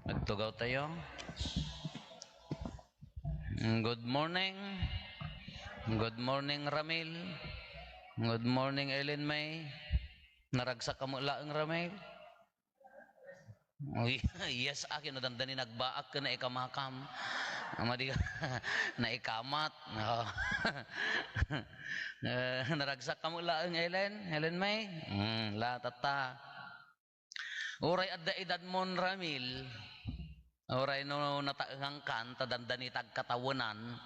Nagtugaw tayo. Good morning. Good morning, Ramil. Good morning, Ellen May. Naragsak ka mo laang, Ramil? Uy, yes, akin. Nadandani nagbaak ka na ikamakam. Amadi ka na ikamat. Naragsak ka mo laang, Ellen? Ellen May? La, tata. Uray adda edad mon, Ramil. Oray no nataangang kan, tadandani tagkatawanan,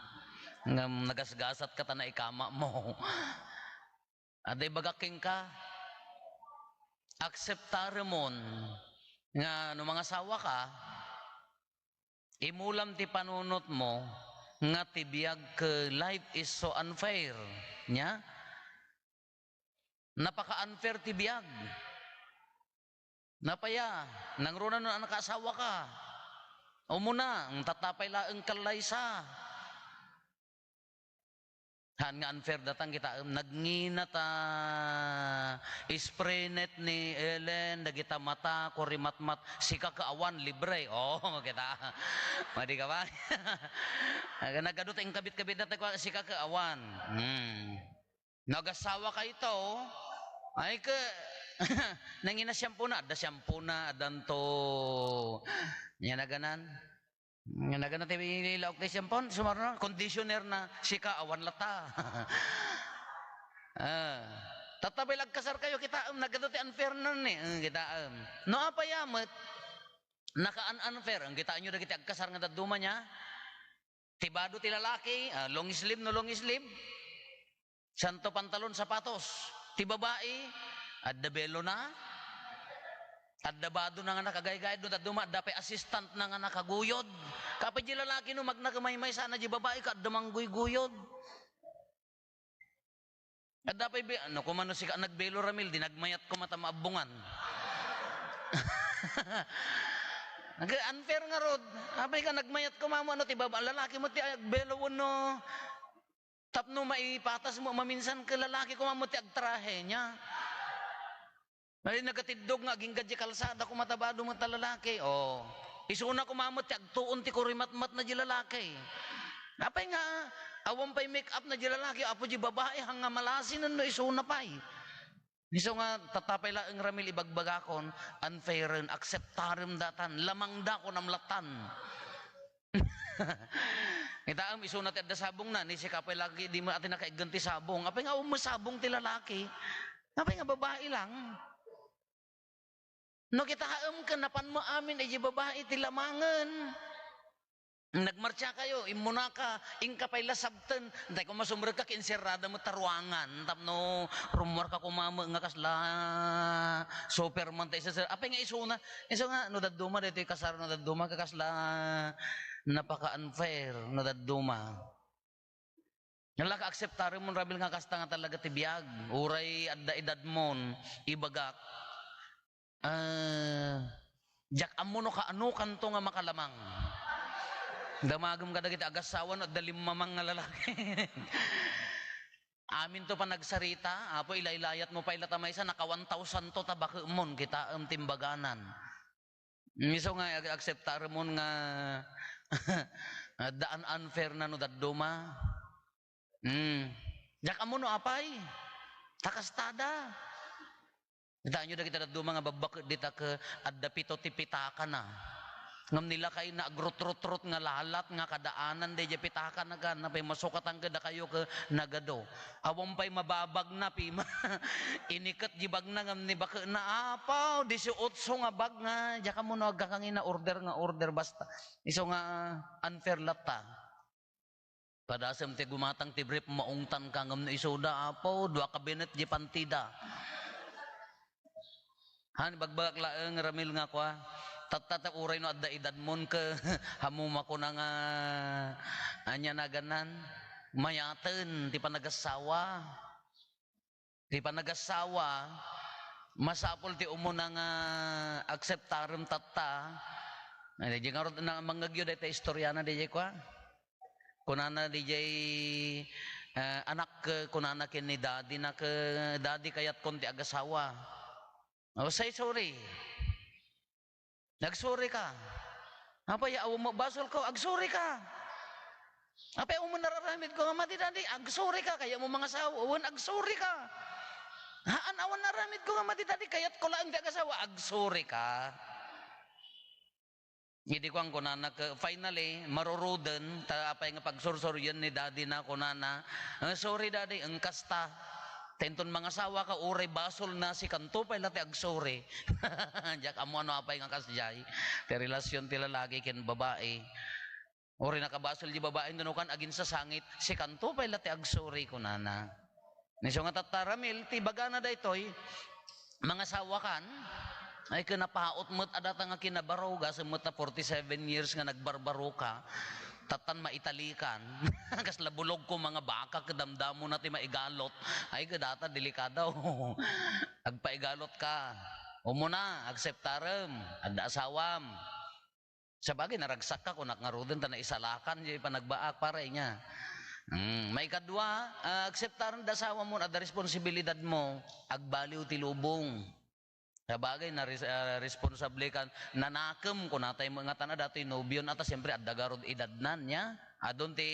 ngam nagasgasat ka ta na ikama mo. Aday bagaking ka, akseptare mon, nga no mga sawa ka, imulam ti panunot mo, nga tibiyag ke life is so unfair. Nya? Napaka-unfair tibiyag. Napaya, nangruna no anak asawa ka, o muna, ang tatapay laang kalaysa. Han nga unfair datang kita nagnginat isprenet ni Ellen dagita mata kurimatmat sika kaawan libre kita madi ka ba nagadot ang kabit-kabit data ko sika kaawan nagasawa ka ito ay ke nangina shampoo na adanto nya naganan nga nagan natin ilaok tayo siyempon, sumarno, conditioner na, sika, awan lata. Tatabay lagkasar kayo, kita, nagadot unfair na ni, kita, no apa yamat, naka-unfair, ang kita nyo na kita agkasar nga daduma niya, tibado ti lalaki, long sleeve no long sleeve, santo pantalon sapatos, ti babae, adda belo na, adda bado na nga nakagay-gay doon at duma dapat assistant na nga nakaguyod kapag di lalaki no magnakamay-may sana di babae ka adda mangguyod at dapat ano kumano si ka nagbelo Ramil di nagmayat ko mata maabungan unfair nga rod kapag ka nagmayat ko mamo ano ti baba lalaki mo ti belo no tapno maipatas mo maminsan ka lalaki ko mamo ti agtrahe niya ay nagatidog nga aging gadya kalsada ko matabado mo talalaki. Isuna ko mamot ti agtuon ti kurimatmat na di lalaki. Apay nga awan pay make up na di lalaki apo di babae hanga malasin no isuna pay. Iso nga tatapay la ang Ramil ibagbagakon unfairen acceptarem datan lamang da ko namlatan. Kita am isuna ti adda sabong na ni si kapay lagi di mo atin nakaiganti sabong. Apay nga umasabong ti lalaki. Apay nga babae lang. No kita haam ka napan mo amin ay babae ti lamangan. Nagmarcha kayo, imuna ka, ingka pay lasabten. Antay ko masumber ka kinserada mo taruangan. Tapno rumor ka kumama nga kasla superman tayo sa apay nga isuna. Iso nga no daduma dito kasar no daduma ka kasla napaka-unfair no daduma. Nala ka akseptare mo Ramil nga kasta nga talaga tibiyag. Uray adda edad mon ibagak. Jak amuno ka ano kanto nga makalamang damagam ka dagiti agasawan at dalim mamang nga lalaki amin to pa nagsarita apo ilaylayat mo pa ilatamay sa naka 1,000 to tabak mon kita timbaganan miso nga akseptar mon nga daan unfair na no daduma jak amuno apay takastada kita nyo kita daduma nga babak dita ke adda pito tipitaka na ngam nila kayo na agrot-rot-rot nga lalat nga kadaanan de pitaka na gan na pay masukatan kada kayo ke nagado awang pay mababag na pi inikat jibag na ngam ni baka na apaw 18 nga bag nga jaka mo no agkakangin na order basta iso nga unfair lata padasem ti gumatang ti brief maungtan ka ngam na isoda apaw dua kabinet di pantida han bagbag laeng Ramil nga kwa tatata uray no adda edad mon ke hamuma ko na nga anya na ganan mayaten ti panagasawa masapol ti umuna nga akseptarem tatta ay di nga na mangagyo dayta istoryana di kwa kunana di anak kunana ken ni daddy na ke daddy kayat kon ti agasawa say sorry. Nagsorry ka. Apay awo mo basol ko, agsuri ka. Apay awo mo nararamid ko, mati dadi, agsuri ka. Kaya mo mga asawa, awan agsuri ka. Haan awan naramid ko, mati dadi, kaya't ko lang di agasawa, agsuri ka. Hindi ko ang kunana, finally, maruruden, apay nga pagsursur yun ni daddy na kunana, sorry daddy, ang kasta. Tenton mga asawa ka, uray basol na si kanto pa ilati agsuri. Diyak amo ano apay nga kasjay. Te relasyon tila lagi ken babae. Uri nakabasol di babae nunukan agin sa sangit, si kanto pa ilati agsuri kunana. Niso nga tataramil, ti bagana daytoy, mga asawa kan, ay kinapaot mo't adata nga kinabaroga sa mo't na 47 years nga nagbarbaro ka, tatan maitalikan, kas labulog ko mga baka, kadamdamo na ti maigalot, ay kadata delikado, agpaigalot ka, umuna, akseptarem, adda asawam, sabagay naragsak ka, kung nakngaruden ta na isalakan, di panagbaak pare niya. May kadwa, akseptaran da asawa mo, adda responsibilidad mo, agbaliw ti lubong. Sabagay na responsable kan nanakem ko natay mga tana datoy nobyon ata siyempre adda garod edadnan nya adon ti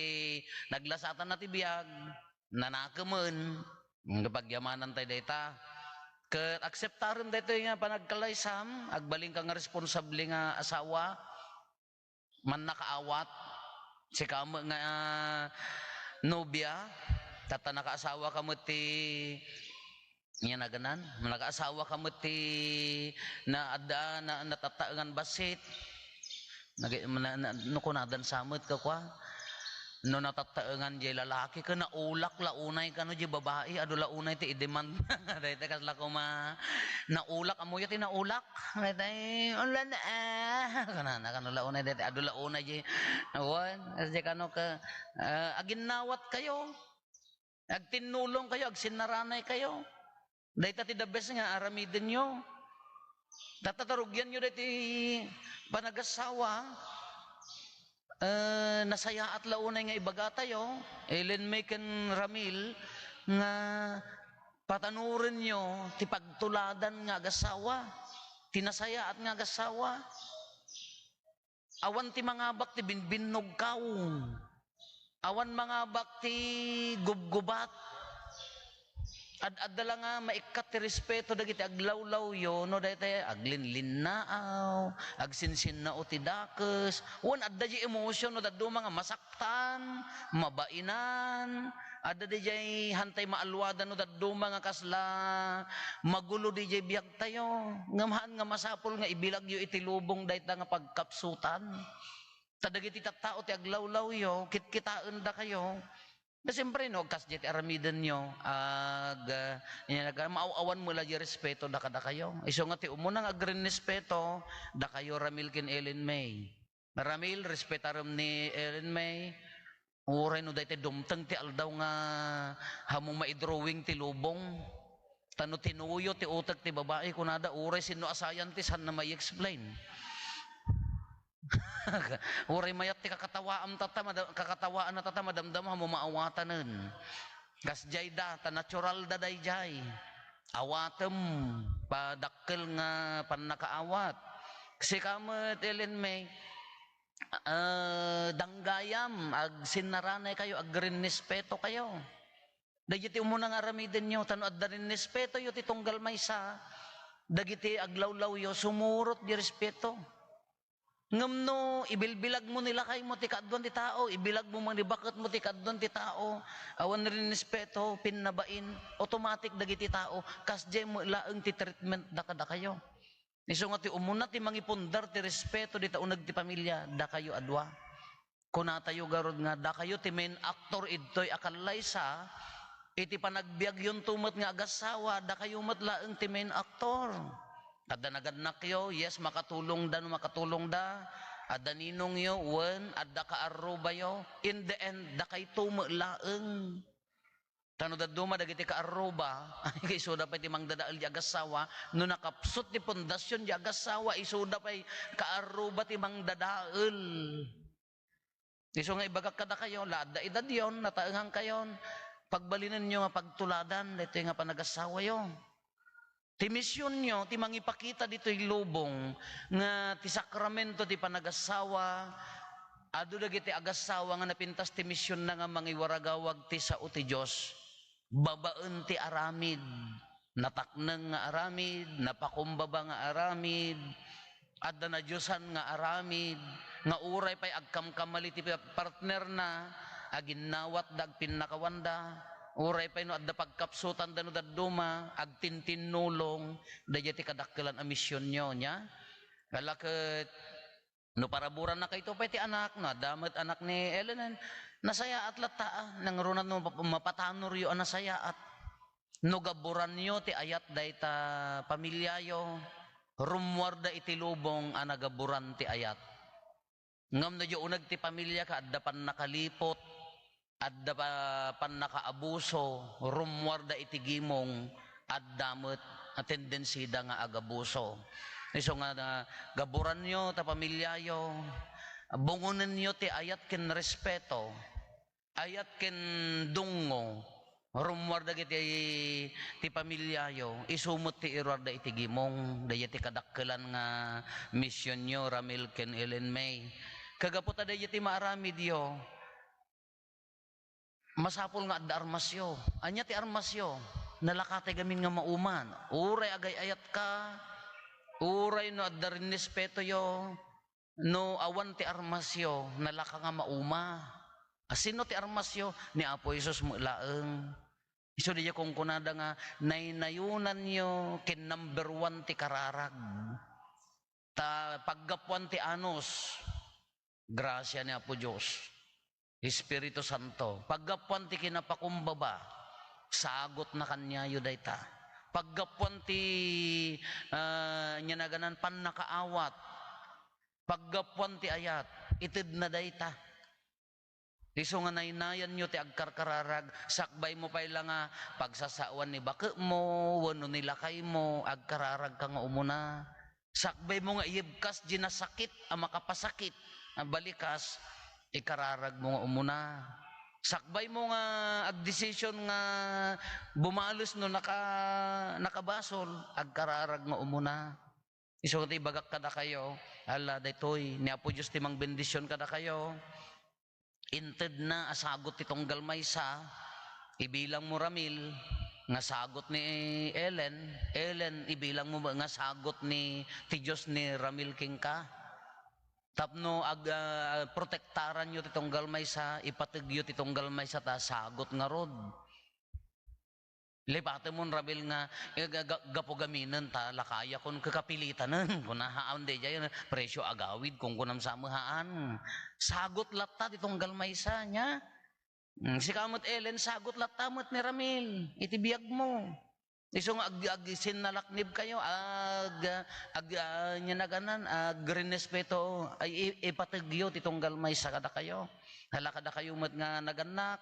naglasatan na ti biag nanakemen kapag yamanan tay dayta ket akseptaron daytoy nga panagkalaysam agbaling ka nga responsable nga asawa man nakaawat si kamo nga nobya tata nakaasawa kamo ti niya na ganan, nag-asawa ka mo ti na adda na natataangan basit. No kunadan samot ka kwa. No natataangan di lalaki ka na ulak launay ka no di babae ado launay ti i-demand. Dayta kas la ko naulak amo yati naulak. Dayta ulan kana kano launay dayta ado launay di. Awan, as kano ka aginawat kayo. Agtinulong kayo, agsinaranay kayo. Dahil ti the best nga aramidin nyo. Tatatarugyan nyo dahil panagasawa. Nasaya at launay nga ibaga tayo. Ellen May ken Ramil nga patanurin nyo ti pagtuladan nga agasawa. Tinasaya at nga agasawa. Awan ti mga bak ti binbinog kaw. Awan mga bak ti gubgubat. Adala nga maikat ti respeto dagiti aglawlaw yo no daytay aglinlinnaaw agsinsinnao ti dakes wan adda di emotion no daddo mga masaktan mabainan adda di jay hantay maalwadan no daddo mga kasla magulo di jay biag tayo ngamahan nga masapol nga ibilag yo iti lubong dayta nga pagkapsutan tadagiti tattao ti aglawlaw yo kitkitaan da kayo. Na siyempre, no, kas jeti aramidan nyo, maawawan mo lang yung respeto, da kayo. Iso nga ti umunang agrin respeto, da kayo Ramil kin Ellen May. Ramil, respetaram ni Ellen May, uray no dahil dumtang ti aldaw nga hamong maidrawing ti lubong, tano tinuyo ti utak ti babae, kunada uray sino asayan ti san na may explain. Uray mayat ti kakatawaan na tata madamdam mo maawatanen. Kas jay da ta natural da dayjay. Awatem padakkel nga panakaawat. Si kamet Ellen May danggayam ag sinaranay kayo ag respeto kayo. Dagiti umuna nga aramiden nyo tano adda rin respeto yo ti tunggal maysa. Dagiti aglawlaw yo sumurot di respeto. Ngam no, ibilbilag mo nila kay mo ti kaadwan ti tao, ibilag mo man bakit mo ti kaadwan ti tao, awan rin respeto, pinnabain, automatic dagiti tao, kasjay mo laeng ti treatment da kada kayo. Iso nga ti umuna ti mangipundar ti respeto di taunag ti pamilya, da kayo adwa. Kuna tayo garod nga, da kayo ti main actor idtoy akalaysa, iti panagbiag yun tumat nga agasawa, da kayo matlaeng ti main actor. Adda nagadnak yo, yes, makatulong da. Adda ninong yo, wen, adda kaaruba yo. In the end, da kay tumulaeng. Tano daduma dagiti kaaruba, ay kay suda pa iti mangdadaal di agasawa, no nakapsot ti pundasyon di agasawa, isuda pa kaaruba ti mangdadaal. Iso nga ibagak kada kayo, laada edad yon, nataengang kayon, pagbalinan nyo nga pagtuladan, dito nga panagasawa yo. Ti misyon nyo, ti mangipakita dito lubong, nga ti sakramento ti panagasawa, adu dagiti agasawa nga napintas ti misyon na nga mangiwaragawag ti sao ti Diyos. Babaen ti aramid, natakneng nga aramid, napakumbaba nga aramid, adda na Diyosan nga aramid, nga uray pa'y agkamkamali ti partner na, aginnawat dag pinakawanda, uray pa'y no adda pagkapsutan dano dadduma, agtintinulong, dadya ti kadakkelan a misyon nyo nya. Kalakit, no paraburan na kayo pa'y ti anak, no damat anak ni Ellen, nasayaat lata, nang runan no mapatanor yo nasayaat, no gaburan nyo ti ayat dayta pamilyayo, rumwarda iti lubong anagaburan ti ayat. Ngam na unag ti pamilya ka, adda pan nakalipot, adda pan nakaabuso, rumwarda iti gimong, addamot, a tendency da nga agabuso. So nga gaburan nyo ta pamilyayo, bungunin nyo ti ayat ken respeto, ayat ken dungo, rumwarda ti pamilyayo, isumot ti irwarda iti gimong, daya ti kadakkelan nga misyon nyo, Ramil ken Ellen May. Kagaputa daya ti maaramid yo, masapul nga adda armasyo, anya ti armasyo, nalakate gamin nga mauman, uray agay ayat ka, uray no adda rin respeto yo, no awan ti armasyo, nalaka nga mauma. Asino ti armasyo? Ni Apo Isus mo laeng. Iso diya kung kunada nga, naynayunan nyo kin number 1 ti kararag. Ta paggapuan ti anos, grasya ni Apo Diyos, Espiritu Santo. Paggapuan ti kinapakumbaba, sagot na kanyayo dayta. Paggapuan ti nyanaganan pan nakaawat, paggapuan ti ayat, itid na dayta. Iso nga naynayan nyo ti agkarkararag, sakbay mo pa'y lang nga pagsasawan ni bake mo, wano nilakay mo, agkararag ka nga umuna. Sakbay mo nga iyibkas di nasakit, makapasakit, balikas, ikararag mo nga umuna. Sakbay mo nga agdesisyon nga bumalos no nakabasol, agkararag nga umuna. Iso nga ti bagak kada kayo, ala daytoy, ni Apo Diyos ti mang bendisyon kada kayo, inted na asagot itong galmaysa, ibilang mo Ramil, nga sagot ni Ellen, ibilang mo nga sagot ni ti Diyos ni Ramil king ka. Tapno protektaran nyo titong galmaysa, ipatigyo titong galmaysa ta sagot nga rod. Lipate mo Ramil nga gapogaminan ta lakaya kun kakapilitanen kun nahaan de jay presyo agawid kung kunam samahaan. Sagot latta ditong galmaysa nya. Si kamot Ellen sagot latta met ni Ramil, itibiyag mo. Iso nga sinalaknib kayo nyanaganan respeto ay ipatigyo titong galmaysa kada kayo. Hala kada kayo met nga naganak,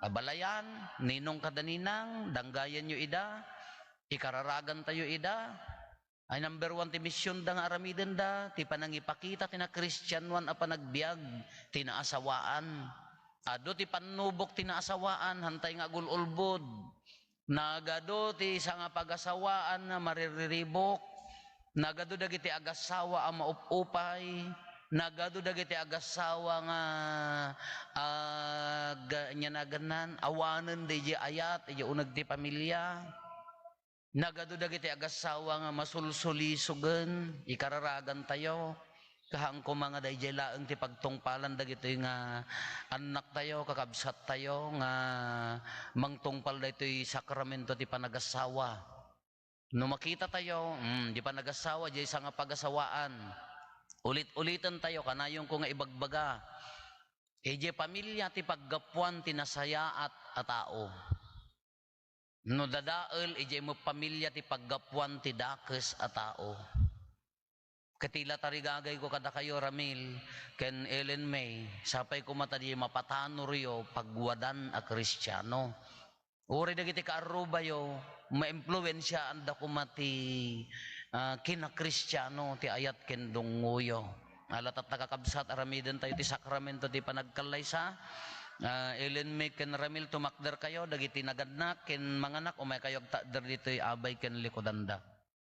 abalayan, ninong kadaninang, danggayan nyo ida, ikararagan tayo ida, ay number 1 ti misyon da nga aramiden da, ti panangipakita, ti na Christianwan a panagbiag, ti naasawaan. Ado ti panubok ti naasawaan, hantay nga gululbod, nagado ti isa nga pagasawaan na maririribok, nagado dagiti agasawa a maupupay, nagado dagiti agasawa nga nyanaganan awanen di ayat di unag ti pamilya, nagado dagiti agasawa nga masulsulisugen, ikararagan tayo kahang ko mga dayjay laeng ti pagtungpalan dagitoy nga anak tayo, kakabsat tayo nga mangtungpal daytoy sakramento ti panagasawa. No makita tayo, di panagasawa di isa nga pagasawaan, ulit-ulitan tayo kanayong ko nga ibagbaga. Eje pamilya ti paggapuan ti nasayaat a tao. No dadael eje mo pamilya ti paggapuan ti dakes a tao. Katila tarigagay ko kada kayo Ramil ken Ellen May, sapay ko mata di mapatano riyo pagwadan a Kristiyano. Uri dagiti kaaruba yo, maimpluwensya anda ko mati kina Kristiyano ti ayat ken dunguyo. Alat at nakakabsat aramiden tayo ti sakramento ti panagkalaysa, Ellen May ken Ramil tumakder kayo dagiti nagadnak ken manganak umay kayo takder ditoy abay ken likodanda.